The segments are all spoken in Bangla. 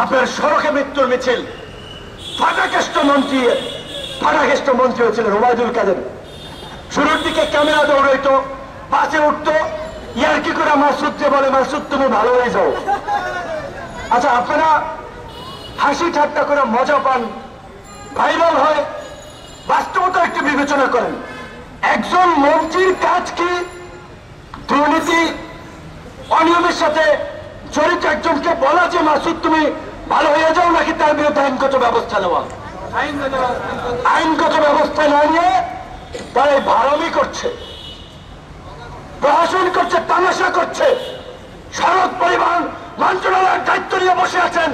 আপনার সড়কে মৃত্যুর মিছিল, ফাটাকেষ্ট মন্ত্রী হয়েছিলেন ওবায়দুল কাদের। শুরুর দিকে ক্যামেরা দৌড়াইতো, বাসে উঠতো, ইয়ার কি করে মাসুদকে বলে, মাসুদ তুমি ভালো হয়ে যাও। আচ্ছা, আপনারা হাসি ঠাট্টা করে মজা পান, ভাইরাল হয়, বাস্তবতা একটু বিবেচনা করেন। একজন মন্ত্রীর কাজ কি দুর্নীতি অনিয়মের সাথে জড়িত একজনকে বলা যে মাসুদ তুমি ভালো হয়ে যাও, নাকি তার বিরুদ্ধে আইনগত ব্যবস্থা নেওয়া? আইনগত ব্যবস্থা না নিয়ে তারা ভাড়ামি করছে, প্রশাসন করছে, তামাশা করছে। সড়ক পরিবহন মন্ত্রণালয়ের দায়িত্ব নিয়ে বসে আছেন,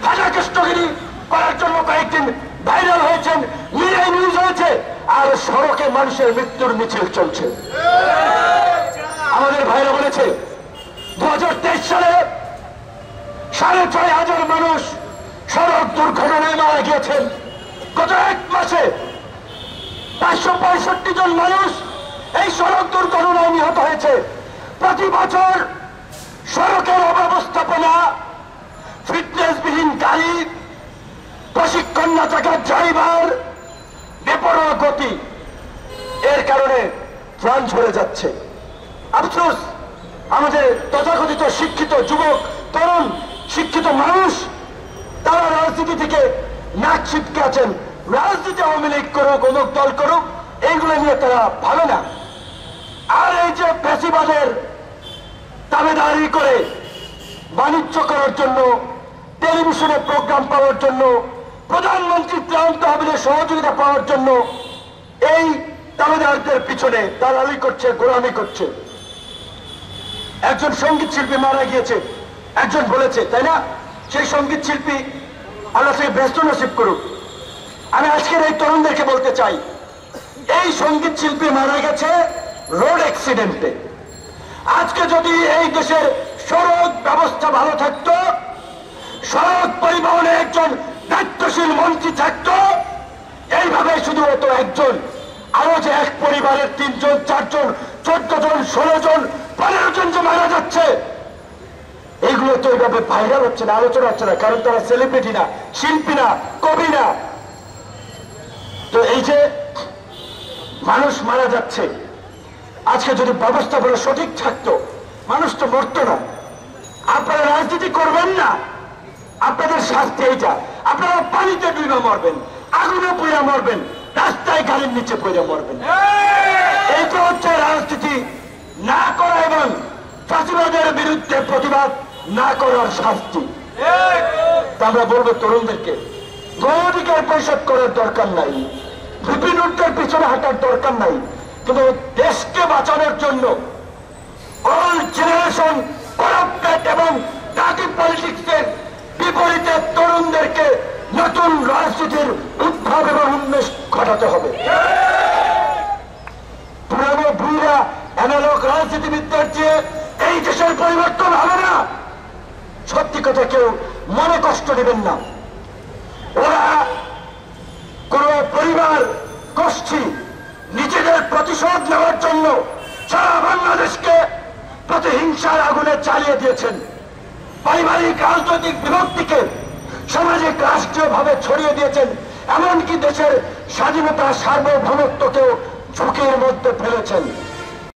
ফাটাকেষ্টগিরি করার জন্য কয়েকদিন ভাইরাল হয়েছেন, মিডিয়ায় নিউজ হয়েছে, আর সড়কে মানুষের মৃত্যুর মিছিল চলছে। আমাদের ভাইরা বলেছে 2023 সালে 6,500 মানুষ সড়ক দুর্ঘটনায় মারা গিয়েছেন। গত এক মাসে 565 জন মানুষ এই সড়ক দুর্ঘটনায় নিহত হয়েছে। প্রতি বছর সড়কের অব্যবস্থাপনা, ফিটনেসবিহীন গাড়ি, প্রশিক্ষণ না থাকা ড্রাইভার, বেপরোয়া গতি, এর কারণে প্রাণ ঝরে যাচ্ছে। আফসোস, আমাদের তথাকথিত শিক্ষিত যুবক, তরুণ শিক্ষিত মানুষ তারা রাজনীতি থেকে নাক ছিটকে আছেন। রাজনীতি আওয়ামী লীগ করুক, অমুক দল করুক, এইগুলো নিয়ে তারা ভালো না। আর এই যে ফ্যাসিবাদের দাবিদারি করে বাণিজ্য করার জন্য, টেলিভিশনে প্রোগ্রাম পাওয়ার জন্য, প্রধানমন্ত্রী ত্রাণ তহবিলের সহযোগিতা পাওয়ার জন্য এই দাবিদারদের পিছনে দালালি করছে, গোলামি করছে। একজন সঙ্গীত শিল্পী মারা গিয়েছে, একজন বলেছে, তাই না? সেই সঙ্গীত শিল্পী আল্লাহ থেকে ব্যস্ত নসিব করুক। আমি আজকের এই তরুণদেরকে বলতে চাই, এই সঙ্গীত শিল্পী মারা গেছে রোড অ্যাক্সিডেন্টে। আজকে যদি এই দেশের সড়ক ব্যবস্থা ভালো থাকতো, সড়ক পরিবহনে একজন দায়িত্বশীল মন্ত্রী থাকতো, এইভাবে শুধু হতো একজন, আরো যে এক পরিবারের 3 জন 4 জন 14 জন 16 জন 15 জন যে মারা যাচ্ছে, এইগুলো তো এইভাবে ভাইরাল হচ্ছে না, আলোচনা হচ্ছে না, কারণ তারা সেলিব্রিটি না, শিল্পী না, কবি না। তো এই যে মানুষ মারা যাচ্ছে, আজকে যদি ব্যবস্থাপনা সঠিক থাকতো, মানুষ তো মরতো না। আপনারা রাজনীতি করবেন না, আপনাদের শাস্তি এইটা। আপনারা পানিতে ডুবে মরবেন, আগুনে পুড়ে মরবেন, রাস্তায় গাড়ির নিচে পড়ে মরবেন। এইটা হচ্ছে রাজনীতি না করা এবং ফাঁসিবাদের বিরুদ্ধে প্রতিবাদ না করার শাস্তি। আমরা বলবো তরুণদেরকে, গণঅধিকার পরিষদ করার দরকার নাই, বিপিনুরদের পিছনে হাঁটার দরকার নাই, কিন্তু দেশকে বাঁচানোর জন্য অল জেনারেশন করাপ্টেড এবং ডার্টি পলিটিক্সের বিপরীতে তরুণদেরকে নতুন রাজনীতির উদ্ভাব এবং উন্মেষ ঘটাতে হবে। পুরানো ভুইরা অ্যানালগ রাজনীতিবিদদের চেয়ে এই দেশের পরিবর্তন হবে না। সত্যি কথা কেউ মনে কষ্ট নেবেন না। ওরা কোন পরিবার গোষ্ঠী নিজেদের প্রতিশোধ নেওয়ার জন্য সারা বাংলাদেশকে প্রতিহিংসার আগুনে চালিয়ে দিয়েছেন। পারিবারিক রাজনৈতিক বিভক্তিকে সামাজিক রাষ্ট্রীয় ভাবে ছড়িয়ে দিয়েছেন, এমনকি দেশের স্বাধীনতা সার্বভৌমত্বকেও ঝুঁকির মধ্যে ফেলেছেন।